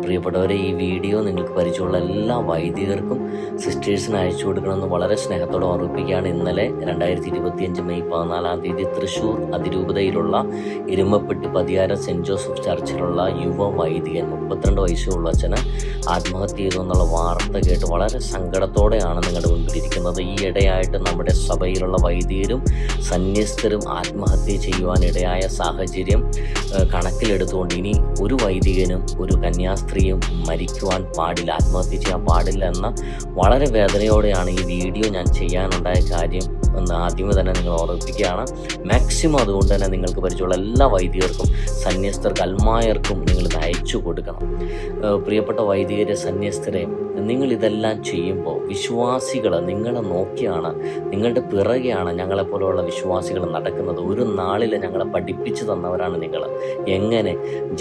പ്രിയപ്പെട്ടവരെ, ഈ വീഡിയോ നിങ്ങൾക്ക് പരിചയമുള്ള എല്ലാ വൈദികർക്കും സിസ്റ്റേഴ്സിന് അയച്ചു കൊടുക്കണമെന്ന് വളരെ സ്നേഹത്തോടെ ഓർമ്മിപ്പിക്കുകയാണ്. ഇന്നലെ 2025 മെയ് 14 തൃശ്ശൂർ അതിരൂപതയിലുള്ള ഇരുമപ്പെട്ടി പതിയാരം സെൻറ്റ് ജോസഫ് ചർച്ചിലുള്ള യുവ വൈദികൻ 32 വയസ്സുള്ള അച്ഛന് ആത്മഹത്യ ചെയ്തു എന്നുള്ള വാർത്ത കേട്ട് വളരെ സങ്കടത്തോടെയാണ് നിങ്ങളുടെ മുൻപിലിരിക്കുന്നത്. ഈ ഇടയായിട്ട് നമ്മുടെ സഭയിലുള്ള വൈദികരും സന്യസ്തരും ആത്മഹത്യ ചെയ്യുവാനിടയായ സാഹചര്യം കണക്കിലെടുത്തുകൊണ്ട് ഇനി ഒരു വൈദികനും ഒരു കന്യാസ്ത്രീയും മരിക്കുവാൻ പാടില്ല, ആത്മഹത്യ ചെയ്യാൻ പാടില്ല എന്ന വളരെ വേദനയോടെയാണ് ഈ വീഡിയോ ഞാൻ ചെയ്യാനുണ്ടായ കാര്യം എന്ന് ആദ്യമേ തന്നെ നിങ്ങൾ ഓർമ്മിപ്പിക്കുകയാണ്. മാക്സിമം അതുകൊണ്ട് തന്നെ നിങ്ങൾക്ക് പരിചയമുള്ള എല്ലാ വൈദികർക്കും സന്യസ്തർക്ക് അൽമായർക്കും നിങ്ങളിത് അയച്ചു കൊടുക്കണം. പ്രിയപ്പെട്ട വൈദികരെ, സന്യസ്തരെ, നിങ്ങളിതെല്ലാം ചെയ്യുമ്പോൾ വിശ്വാസികൾ നിങ്ങളെ നോക്കിയാണ്, നിങ്ങളുടെ പിറകെയാണ് ഞങ്ങളെപ്പോലെയുള്ള വിശ്വാസികൾ നടക്കുന്നത്. ഒരു നാളിൽ ഞങ്ങളെ പഠിപ്പിച്ചു തന്നവരാണ് നിങ്ങൾ. എങ്ങനെ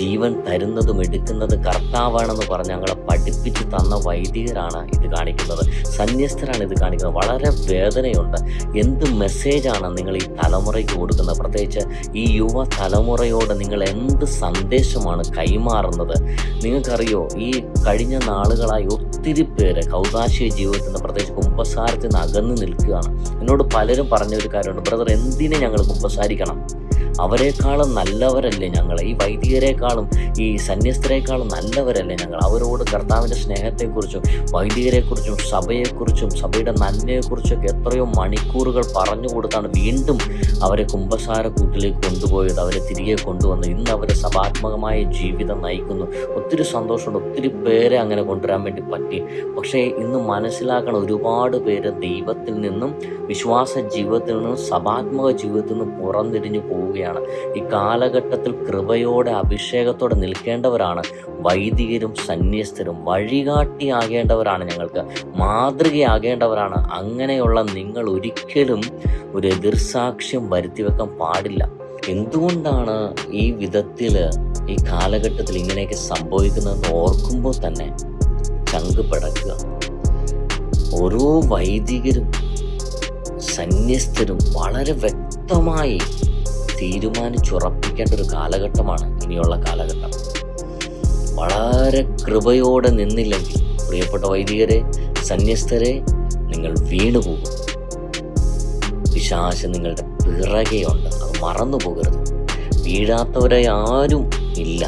ജീവൻ തരുന്നതും എടുക്കുന്നത് കർത്താവാണെന്ന് പറഞ്ഞ് ഞങ്ങളെ പഠിപ്പിച്ച് തന്ന വൈദികരാണ് ഇത് കാണിക്കുന്നത്, സന്യസ്തരാണ് ഇത് കാണിക്കുന്നത്. വളരെ വേദനയുണ്ട്. എന്ത് മെസ്സേജാണ് നിങ്ങൾ ഈ തലമുറയ്ക്ക് കൊടുക്കുന്നത്? പ്രത്യേകിച്ച് ഈ യുവ തലമുറയോട് നിങ്ങൾ എന്ത് സന്ദേശമാണ് കൈമാറുന്നത്? നിങ്ങൾക്കറിയോ, ഈ കഴിഞ്ഞ നാളുകളായി ഒത്തിരി പേര് കൗദാശിക ജീവിതത്തിൽ നിന്ന്, പ്രത്യേകിച്ച് കുമ്പസാരത്തിൽ നിന്ന് അകന്നു നിൽക്കുകയാണ്. എന്നോട് പലരും പറഞ്ഞൊരു കാര്യമുണ്ട്, ബ്രദർ, എന്തിനെ ഞങ്ങൾ കുമ്പസാരിക്കണം? അവരെക്കാളും നല്ലവരല്ലേ ഞങ്ങൾ? ഈ വൈദികരെക്കാളും ഈ സന്യസ്തരെക്കാളും നല്ലവരല്ലേ ഞങ്ങൾ? അവരോട് കർത്താവിൻ്റെ സ്നേഹത്തെക്കുറിച്ചും വൈദികരെക്കുറിച്ചും സഭയെക്കുറിച്ചും സഭയുടെ നന്മയെക്കുറിച്ചൊക്കെ എത്രയോ മണിക്കൂറുകൾ പറഞ്ഞു കൊടുത്താണ് വീണ്ടും അവരെ കുമ്പസാര കൂട്ടിലേക്ക് കൊണ്ടുപോയത്, അവരെ തിരികെ കൊണ്ടുവന്നു. ഇന്ന് അവർ സഭാത്മകമായ ജീവിതം നയിക്കുന്നു. ഒത്തിരി സന്തോഷമുണ്ട്, ഒത്തിരി പേരെ അങ്ങനെ കൊണ്ടുവരാൻ വേണ്ടി പറ്റി. പക്ഷേ ഇന്ന് മനസ്സിലാക്കണം, ഒരുപാട് പേര് ദൈവത്തിൽ നിന്നും വിശ്വാസ ജീവിതത്തിൽ നിന്നും സഭാത്മക ജീവിതത്തിൽ നിന്നും പുറംതിരിഞ്ഞു പോവുകയാണ്. ഈ കാലഘട്ടത്തിൽ കൃപയോടെ അഭിഷേകത്തോടെ നിൽക്കേണ്ടവരാണ് വൈദികരും സന്യസ്തരും. വഴികാട്ടിയാകേണ്ടവരാണ്, ഞങ്ങൾക്ക് മാതൃകയാകേണ്ടവരാണ്. അങ്ങനെയുള്ള നിങ്ങൾ ഒരിക്കലും ഒരു എതിർസാക്ഷ്യം വരുത്തിവെക്കാൻ പാടില്ല. എന്തുകൊണ്ടാണ് ഈ വിധത്തിൽ ഈ കാലഘട്ടത്തിൽ ഇങ്ങനെയൊക്കെ സംഭവിക്കുന്നതെന്ന് ഓർക്കുമ്പോൾ തന്നെ ചങ്ക് പിടക്കുക. ഓരോ വൈദികരും സന്യസ്തരും വളരെ വ്യക്തമായി തീരുമാനിച്ചുറപ്പിക്കേണ്ട ഒരു കാലഘട്ടമാണ് ഇനിയുള്ള കാലഘട്ടം. വളരെ കൃപയോടെ നിന്നില്ലെങ്കിൽ പ്രിയപ്പെട്ട വൈദികരെ, സന്യസ്തരെ, നിങ്ങൾ വീണുപോകും. പിശാച് നിങ്ങളുടെ പിറകെയുണ്ട്, അത് മറന്നു പോകരുത്. വീഴാത്തവരായി ആരും ഇല്ല.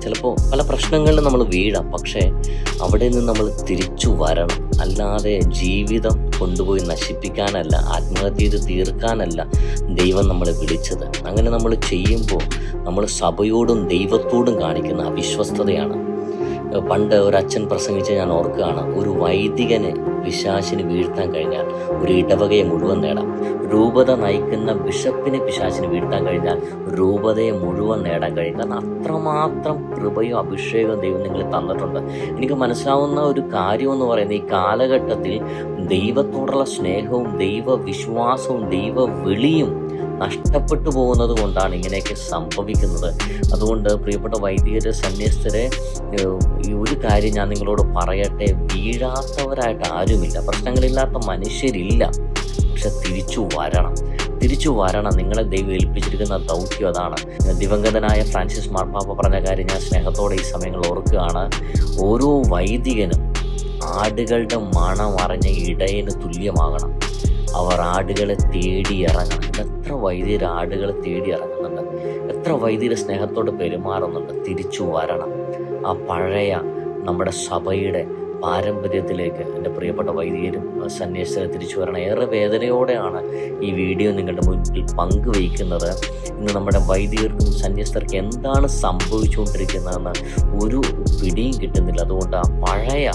ചിലപ്പോൾ പല പ്രശ്നങ്ങളിലും നമ്മൾ വീഴാം, പക്ഷേ അവിടെ നിന്ന് നമ്മൾ തിരിച്ചു വരണം. അല്ലാതെ ജീവിതം കൊണ്ടുപോയി നശിപ്പിക്കാനല്ല, ആത്മഹത്യ ചെയ്ത് തീർക്കാനല്ല ദൈവം നമ്മളെ വിളിച്ചത്. അങ്ങനെ നമ്മൾ ചെയ്യുമ്പോൾ നമ്മൾ സഭയോടും ദൈവത്തോടും കാണിക്കുന്ന അവിശ്വസ്തതയാണ്. പണ്ട് ഒരച്ഛൻ പ്രസംഗിച്ച് ഞാൻ ഓർക്കുകയാണ്, ഒരു വൈദികനെ പിശാചിന് വീഴ്ത്താൻ കഴിഞ്ഞാൽ ഒരു ഇടവകയെ മുഴുവൻ നേടാം. രൂപത നയിക്കുന്ന ബിഷപ്പിനെ പിശാചിന് വീഴ്ത്താൻ കഴിഞ്ഞാൽ രൂപതയെ മുഴുവൻ നേടാൻ കഴിയും. കാരണം അത്രമാത്രം കൃപയും അഭിഷേകവും ദൈവം നിങ്ങളിൽ തന്നിട്ടുണ്ട്. എനിക്ക് മനസ്സിലാവുന്ന ഒരു കാര്യമെന്ന് പറയുന്നത്, ഈ കാലഘട്ടത്തിൽ ദൈവത്തോടുള്ള സ്നേഹവും ദൈവവിശ്വാസവും ദൈവവിളിയും നഷ്ടപ്പെട്ടു പോകുന്നത് കൊണ്ടാണ് ഇങ്ങനെയൊക്കെ സംഭവിക്കുന്നത്. അതുകൊണ്ട് പ്രിയപ്പെട്ട വൈദികരെ, സന്യസ്തരെ, ഈ ഒരു കാര്യം ഞാൻ നിങ്ങളോട് പറയട്ടെ, വീഴാത്തവരായിട്ട് ആരുമില്ല, പ്രശ്നങ്ങളില്ലാത്ത മനുഷ്യരില്ല. പക്ഷെ തിരിച്ചു വരണം. നിങ്ങളെ ദൈവം ഏൽപ്പിച്ചിരിക്കുന്ന ദൗത്യം അതാണ്. ദിവംഗതനായ ഫ്രാൻസിസ് മാർപ്പാപ്പ പറഞ്ഞ കാര്യം ഞാൻ സ്നേഹത്തോടെ ഈ സമയങ്ങളിൽ ഓർക്കുകയാണ്. ഓരോ വൈദികനും ആടുകളുടെ മണം അറിഞ്ഞ ഇടയന് തുല്യമാകണം. അവർ ആടുകളെ തേടി ഇറങ്ങണം. എത്ര വൈദികർ ആടുകളെ തേടി ഇറങ്ങുന്നുണ്ട്, എത്ര വൈദികർ സ്നേഹത്തോട് പെരുമാറുന്നുണ്ട്. തിരിച്ചു വരണം. ആ പഴയ നമ്മുടെ സഭയുടെ പാരമ്പര്യത്തിലേക്ക് എൻ്റെ പ്രിയപ്പെട്ട വൈദികരും സന്യസ്തരെ തിരിച്ചു വരണം. ഏറെ വേദനയോടെയാണ് ഈ വീഡിയോ നിങ്ങളുടെ മുൻപിൽ പങ്കുവയ്ക്കുന്നത്. ഇന്ന് നമ്മുടെ വൈദികർക്കും സന്യസ്തർക്കും എന്താണ് സംഭവിച്ചുകൊണ്ടിരിക്കുന്നതെന്ന് ഒരു പിടിയും കിട്ടുന്നില്ല. അതുകൊണ്ട് ആ പഴയ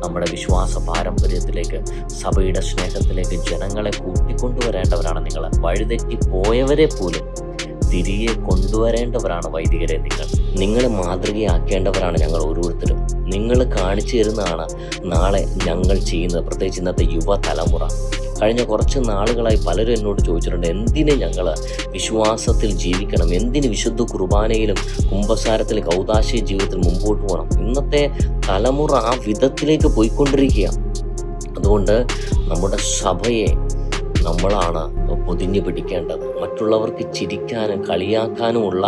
നമ്മുടെ വിശ്വാസ പാരമ്പര്യത്തിലേക്ക്, സഭയുടെ സ്നേഹത്തിലേക്ക് ജനങ്ങളെ കൂട്ടിക്കൊണ്ടുവരേണ്ടവരാണ് നിങ്ങൾ. വഴിതെറ്റി പോയവരെ പോലും തിരികെ കൊണ്ടുവരേണ്ടവരാണ് വൈദികരെ. നിങ്ങൾ മാതൃകയാക്കേണ്ടവരാണ് ഞങ്ങൾ ഓരോരുത്തരും. നിങ്ങൾ കാണിച്ചു തരുന്നതാണ് നാളെ ഞങ്ങൾ ചെയ്യുന്നത്. പ്രത്യേകിച്ച് ഇന്നത്തെ യുവ തലമുറ. കഴിഞ്ഞ കുറച്ച് നാളുകളായി പലരും എന്നോട് ചോദിച്ചിട്ടുണ്ട്, എന്തിന് ഞങ്ങൾ വിശ്വാസത്തിൽ ജീവിക്കണം, എന്തിന് വിശുദ്ധ കുർബാനയിലും കുമ്പസാരത്തിലും കൗദാശിക ജീവിതത്തിൽ മുമ്പോട്ട് പോകണം? ഇന്നത്തെ തലമുറ ആ വിധത്തിലേക്ക് പോയിക്കൊണ്ടിരിക്കുക. അതുകൊണ്ട് നമ്മുടെ സഭയെ നമ്മളാണ് പൊതിഞ്ഞു പിടിക്കേണ്ടത്. മറ്റുള്ളവർക്ക് ചിരിക്കാനും കളിയാക്കാനുമുള്ള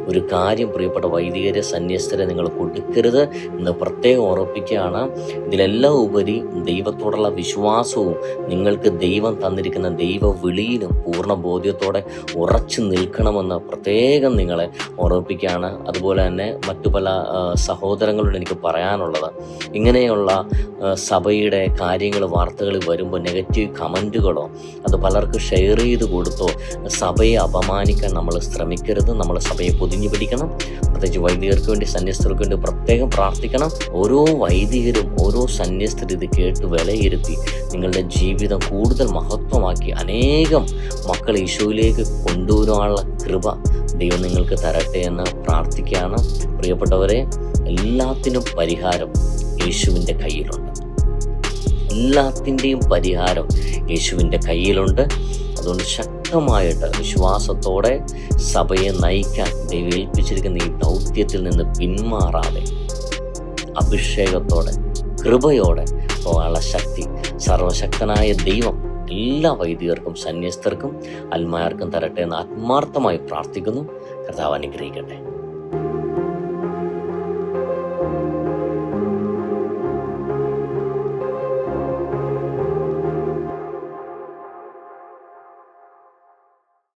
ഒരു കാര്യം പ്രിയപ്പെട്ട വൈദികരെ, സന്യസ്തരെ നിങ്ങൾ കൊടുക്കരുത് എന്ന് പ്രത്യേകം ഓർപ്പിക്കുകയാണ്. ഇതിലെല്ലാം ഉപരി ദൈവത്തോടുള്ള വിശ്വാസവും നിങ്ങൾക്ക് ദൈവം തന്നിരിക്കുന്ന ദൈവ വിളിയിലും പൂർണ്ണ ബോധ്യത്തോടെ ഉറച്ചു നിൽക്കണമെന്ന് പ്രത്യേകം നിങ്ങളെ ഓർപ്പിക്കുകയാണ്. അതുപോലെ തന്നെ മറ്റു പല സഹോദരങ്ങളോട് എനിക്ക് പറയാനുള്ളത്, ഇങ്ങനെയുള്ള സഭയുടെ കാര്യങ്ങൾ വാർത്തകൾ വരുമ്പോൾ നെഗറ്റീവ് കമൻറ്റുകളോ അത് പലർക്ക് ഷെയർ ചെയ്ത് കൊടുത്തോ സഭയെ അപമാനിക്കാൻ നമ്മൾ ശ്രമിക്കരുത്. നമ്മൾ സഭയെ പൊതിഞ്ഞു പിടിക്കണം. പ്രത്യേകിച്ച് വൈദികർക്ക് വേണ്ടി, സന്യസ്തർക്ക് വേണ്ടി പ്രത്യേകം പ്രാർത്ഥിക്കണം. ഓരോ വൈദികരും, ഓരോ സന്യസ്തരും ഇത് കേട്ട് വിലയിരുത്തി നിങ്ങളുടെ ജീവിതം കൂടുതൽ മഹത്വമാക്കി അനേകം മക്കളെ ഈശോയിലേക്ക് കൊണ്ടുവരാനുള്ള കൃപ ദൈവം നിങ്ങൾക്ക് തരട്ടെ എന്ന് പ്രാർത്ഥിക്കുകയാണ്. പ്രിയപ്പെട്ടവരെ, എല്ലാത്തിനും പരിഹാരം യേശുവിൻ്റെ കയ്യിലുണ്ട്. എല്ലാത്തിൻ്റെയും പരിഹാരം യേശുവിൻ്റെ കയ്യിലുണ്ട്. അതുകൊണ്ട് ശക്തമായിട്ട് വിശ്വാസത്തോടെ സഭയെ നയിക്കാൻ ദൈവം ഏൽപ്പിച്ചിരിക്കുന്ന ഈ ദൗത്യത്തിൽ നിന്ന് പിന്മാറാതെ അഭിഷേകത്തോടെ കൃപയോടെ പോകാനുള്ള ശക്തി സർവശക്തനായ ദൈവം എല്ലാ വൈദികർക്കും, സന്യസ്തർക്കും, അൽമായർക്കും തരട്ടെ എന്ന് ആത്മാർത്ഥമായി പ്രാർത്ഥിക്കുന്നു. കർത്താവ് അനുഗ്രഹിക്കട്ടെ.